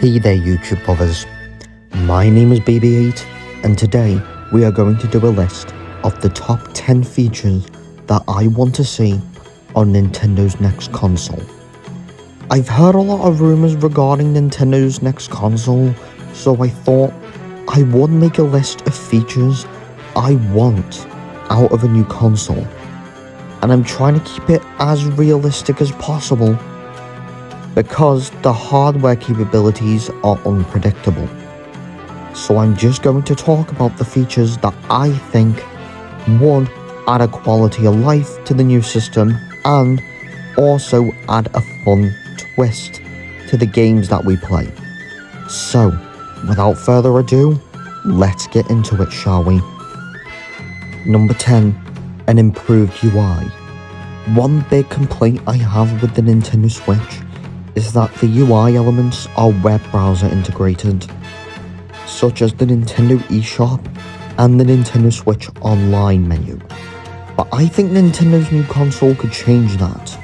Hey there YouTube brothers, my name is BB8 and today we are going to do a list of the top 10 features that I want to see on Nintendo's next console. I've heard a lot of rumours regarding Nintendo's next console, so I thought I would make a list of features I want out of a new console, and I'm trying to keep it as realistic as possible because the hardware capabilities are unpredictable. So I'm just going to talk about the features that I think would add a quality of life to the new system and also add a fun twist to the games that we play. So, without further ado, let's get into it, shall we? Number 10, an improved UI. One big complaint I have with the Nintendo Switch is that the UI elements are web browser integrated, such as the Nintendo eShop and the Nintendo Switch Online menu. But I think Nintendo's new console could change that.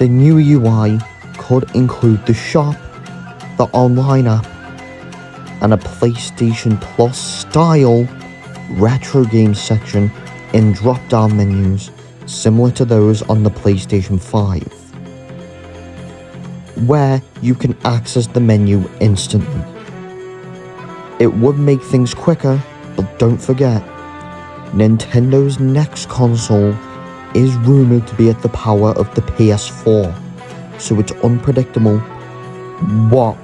The new UI could include the shop, the online app, and a PlayStation Plus style retro games section in drop-down menus similar to those on the PlayStation 5, where you can access the menu instantly. It would make things quicker, but don't forget, Nintendo's next console is rumoured to be at the power of the PS4, so it's unpredictable what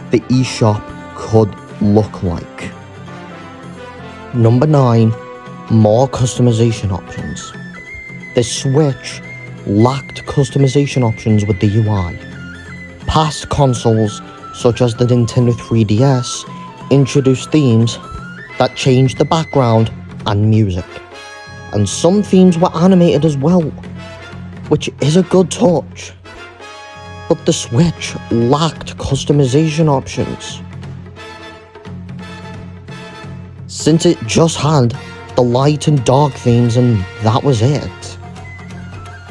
the eShop could look like. Number 9, more customization options. The Switch lacked customization options with the UI. Past consoles, such as the Nintendo 3DS, introduced themes that changed the background and music, and some themes were animated as well, which is a good touch. But the Switch lacked customization options, since it just had the light and dark themes and that was it.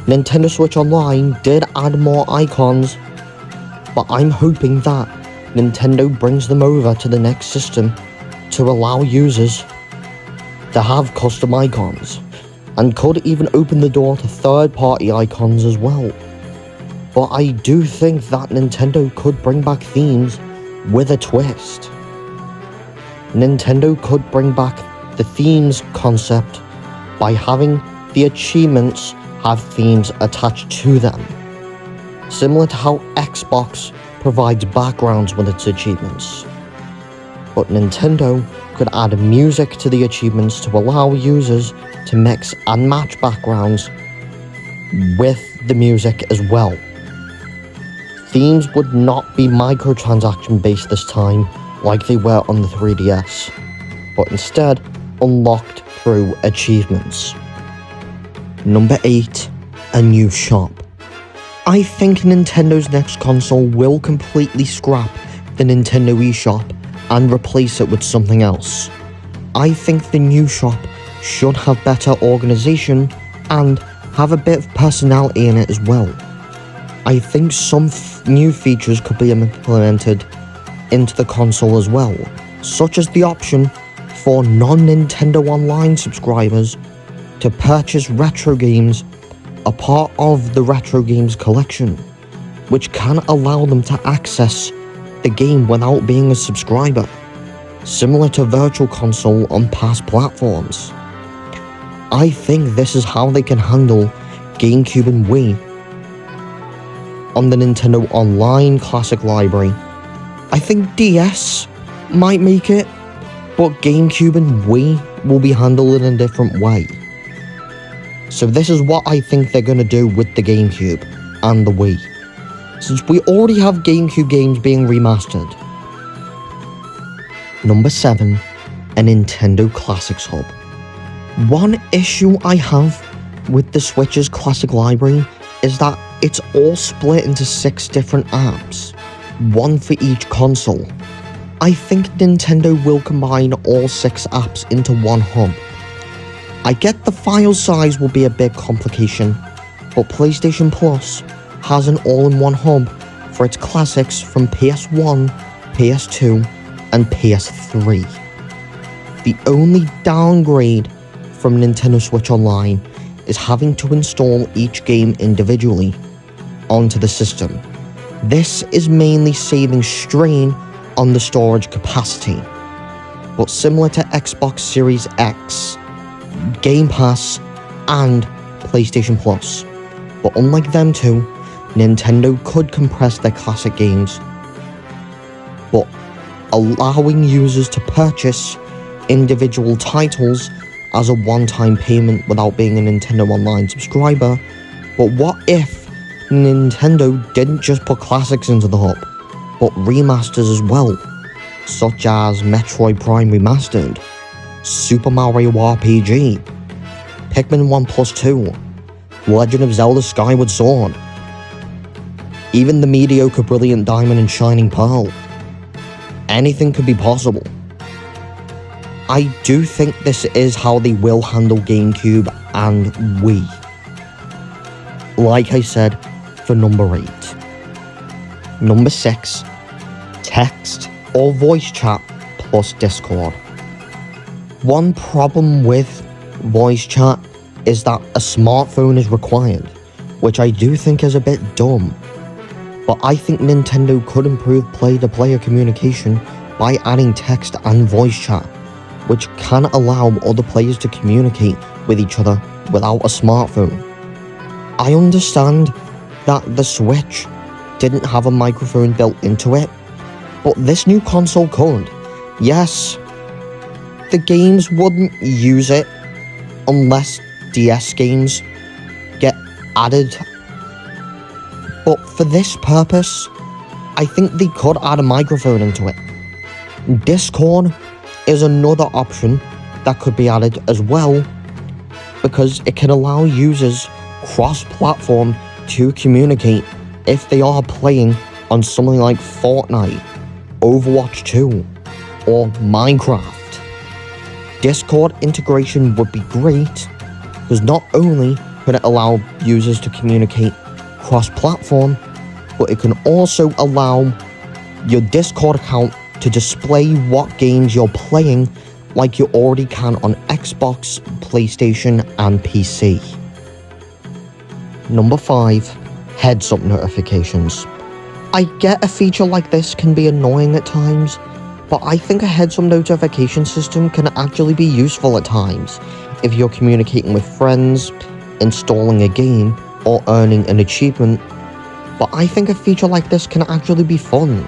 Nintendo Switch Online did add more icons, but I'm hoping that Nintendo brings them over to the next system to allow users to have custom icons, and could even open the door to third-party icons as well. But I do think that Nintendo could bring back themes with a twist. Nintendo could bring back the themes concept by having the achievements have themes attached to them, similar to how Xbox provides backgrounds with its achievements. But Nintendo could add music to the achievements to allow users to mix and match backgrounds with the music as well. Themes would not be microtransaction based this time like they were on the 3DS, but instead unlocked through achievements. Number 8, a new shop. I think Nintendo's next console will completely scrap the Nintendo eShop and replace it with something else. I think the new shop should have better organization and have a bit of personality in it as well. I think some new features could be implemented into the console as well, such as the option for non-Nintendo Online subscribers to purchase retro games a part of the retro games collection, which can allow them to access the game without being a subscriber, similar to Virtual Console on past platforms. I think this is how they can handle GameCube and Wii on the Nintendo Online Classic Library. I think DS might make it, but GameCube and Wii will be handled in a different way. So this is what I think they're going to do with the GameCube and the Wii, since we already have GameCube games being remastered. Number 7, a Nintendo Classics Hub. One issue I have with the Switch's Classic Library is that it's all split into 6 different apps, one for each console. I think Nintendo will combine all 6 apps into one hub. I get the file size will be a big complication, but PlayStation Plus has an all-in-one hub for its classics from PS1, PS2, and PS3. The only downgrade from Nintendo Switch Online is having to install each game individually onto the system. This is mainly saving strain on the storage capacity, but similar to Xbox Series X, Game Pass, and PlayStation Plus. But unlike them two, Nintendo could compress their classic games, but allowing users to purchase individual titles as a one-time payment without being a Nintendo Online subscriber. But what if Nintendo didn't just put classics into the hub, but remasters as well, such as Metroid Prime Remastered, Super Mario RPG, Pikmin 1+2, Legend of Zelda Skyward Sword, even the mediocre Brilliant Diamond and Shining Pearl. Anything could be possible. I do think this is how they will handle GameCube and Wii. Like I said, for number 8. Number 6, text or voice chat plus Discord. One problem with voice chat is that a smartphone is required, which I do think is a bit dumb. But I think Nintendo could improve player-to-player communication by adding text and voice chat, which can allow other players to communicate with each other without a smartphone. I understand that the Switch didn't have a microphone built into it, but this new console could. Yes, the games wouldn't use it unless DS games get added, but for this purpose, I think they could add a microphone into it. Discord is another option that could be added as well, because it can allow users cross-platform to communicate if they are playing on something like Fortnite, Overwatch 2, or Minecraft. Discord integration would be great, because not only could it allow users to communicate cross-platform, but it can also allow your Discord account to display what games you're playing like you already can on Xbox, PlayStation, and PC. Number 5, heads-up notifications. I get a feature like this can be annoying at times, but I think a heads-up notification system can actually be useful at times if you're communicating with friends, installing a game, or earning an achievement. But I think a feature like this can actually be fun,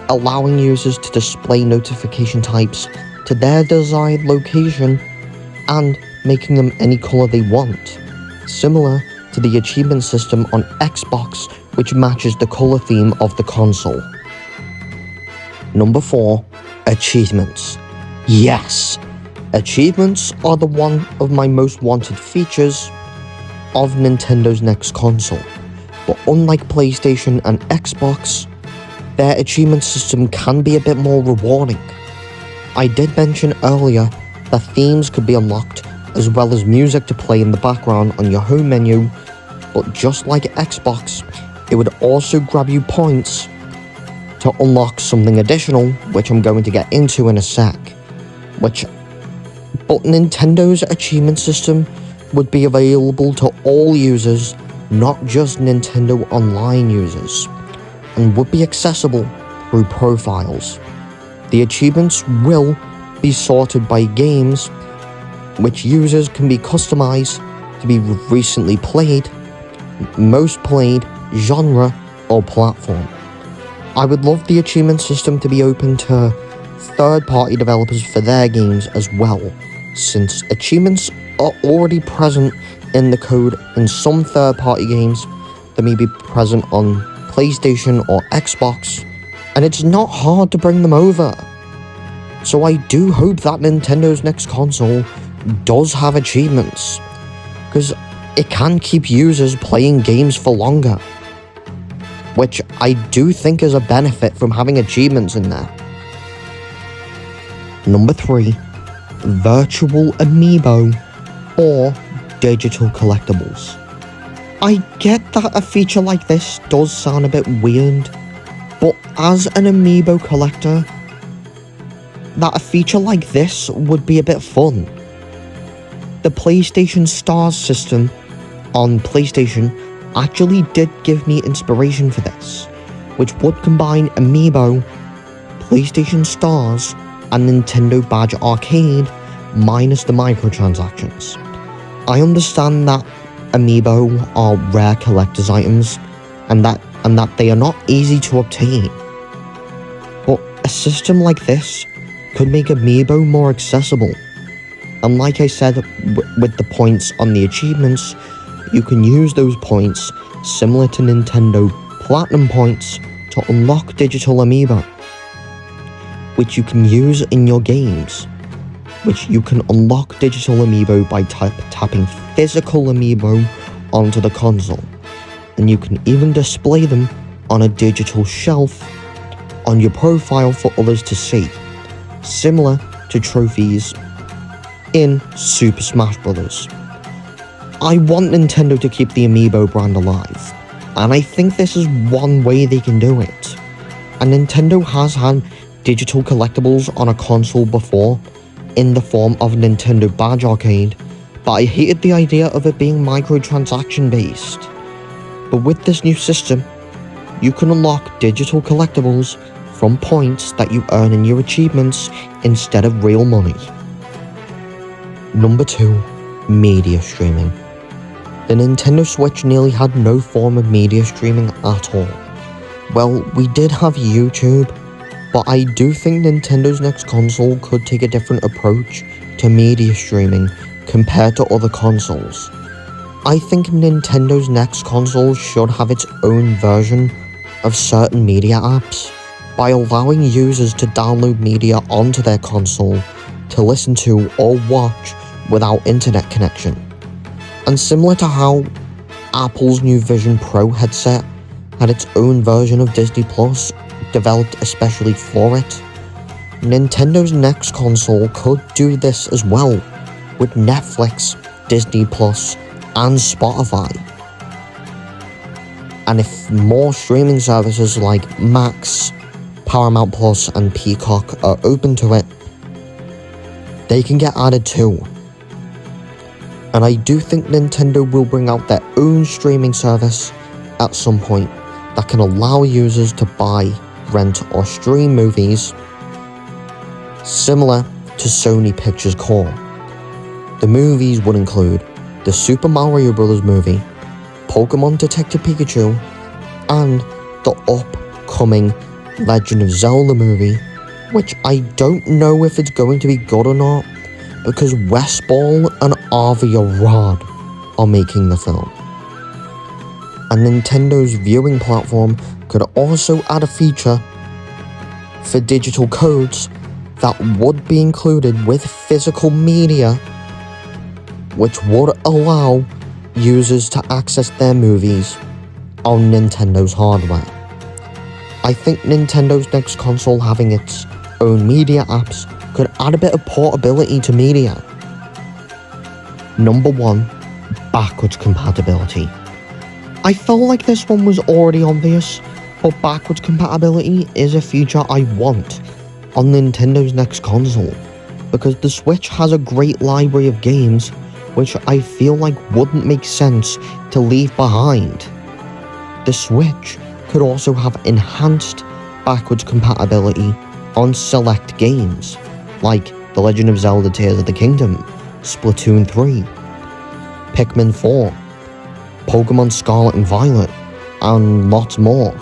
allowing users to display notification types to their desired location and making them any color they want, similar to the achievement system on Xbox, which matches the color theme of the console. Number 4, achievements. Yes, achievements are the one of my most wanted features of Nintendo's next console, but unlike PlayStation and Xbox, their achievement system can be a bit more rewarding. I did mention earlier that themes could be unlocked as well as music to play in the background on your home menu, but just like Xbox, it would also grab you points to unlock something additional, which I'm going to get into in a sec. But Nintendo's achievement system would be available to all users, not just Nintendo Online users, and would be accessible through profiles. The achievements will be sorted by games, which users can be customized to be recently played, most played, genre, or platform. I would love the achievement system to be open to third-party developers for their games as well, since achievements are already present in the code in some third-party games that may be present on PlayStation or Xbox, and it's not hard to bring them over. So I do hope that Nintendo's next console does have achievements, because it can keep users playing games for longer, which I do think is a benefit from having achievements in there. Number 3, virtual Amiibo or digital collectibles. I get that a feature like this does sound a bit weird, but as an Amiibo collector, that a feature like this would be a bit fun. The PlayStation Stars system on PlayStation actually did give me inspiration for this, which would combine Amiibo, PlayStation Stars, and Nintendo Badge Arcade minus the microtransactions. I understand that Amiibo are rare collector's items and that they are not easy to obtain, but a system like this could make Amiibo more accessible. And like I said with the points on the achievements, you can use those points similar to Nintendo Platinum points to unlock digital Amiibo, which you can use in your games, which you can unlock digital Amiibo by tapping physical Amiibo onto the console, and you can even display them on a digital shelf on your profile for others to see, similar to trophies in Super Smash Bros. I want Nintendo to keep the Amiibo brand alive, and I think this is one way they can do it. And Nintendo has had digital collectibles on a console before, in the form of Nintendo Badge Arcade, but I hated the idea of it being microtransaction based. But with this new system, you can unlock digital collectibles from points that you earn in your achievements instead of real money. Number 2. Media streaming. The Nintendo Switch nearly had no form of media streaming at all. Well, we did have YouTube, but I do think Nintendo's next console could take a different approach to media streaming compared to other consoles. I think Nintendo's next console should have its own version of certain media apps by allowing users to download media onto their console to listen to or watch without internet connection. And similar to how Apple's new Vision Pro headset had its own version of Disney Plus developed especially for it, Nintendo's next console could do this as well with Netflix, Disney Plus, and Spotify. And if more streaming services like Max, Paramount Plus, and Peacock are open to it, they can get added too. And I do think Nintendo will bring out their own streaming service at some point that can allow users to buy, rent, or stream movies similar to Sony Pictures Core. The movies would include the Super Mario Bros. Movie, Pokemon Detective Pikachu, and the upcoming Legend of Zelda movie, which I don't know if it's going to be good or not, because Westball and Arvia Rod are making the film. And Nintendo's viewing platform could also add a feature for digital codes that would be included with physical media, which would allow users to access their movies on Nintendo's hardware. I think Nintendo's next console having its own media apps could add a bit of portability to media. Number 1. Backwards compatibility. I felt like this one was already obvious, but backwards compatibility is a feature I want on Nintendo's next console, because the Switch has a great library of games which I feel like wouldn't make sense to leave behind. The Switch could also have enhanced backwards compatibility on select games, like The Legend of Zelda Tears of the Kingdom, Splatoon 3, Pikmin 4, Pokemon Scarlet and Violet, and lots more.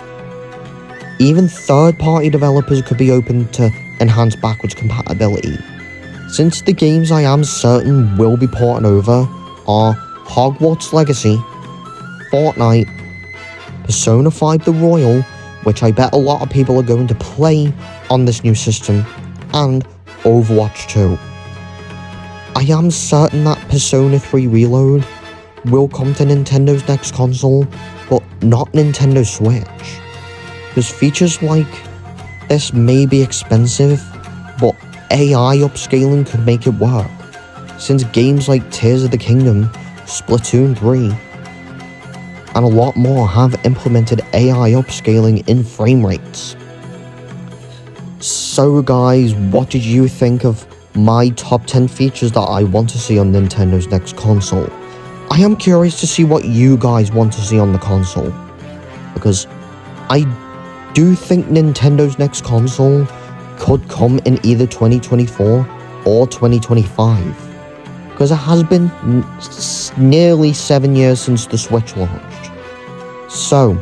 Even third-party developers could be open to enhanced backwards compatibility, since the games I am certain will be ported over are Hogwarts Legacy, Fortnite, Persona 5 The Royal, which I bet a lot of people are going to play on this new system, and Overwatch 2. I am certain that Persona 3 Reload will come to Nintendo's next console, but not Nintendo Switch, because features like this may be expensive, but AI upscaling could make it work, since games like Tears of the Kingdom, Splatoon 3, and a lot more have implemented AI upscaling in frame rates. So guys, what did you think of my top 10 features that I want to see on Nintendo's next console? I am curious to see what you guys want to see on the console, because I do think Nintendo's next console could come in either 2024 or 2025, because it has been nearly 7 years since the Switch launched. So,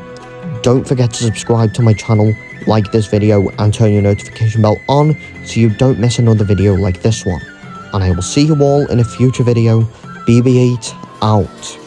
don't forget to subscribe to my channel, like this video, and turn your notification bell on so you don't miss another video like this one. And I will see you all in a future video. BB8 out.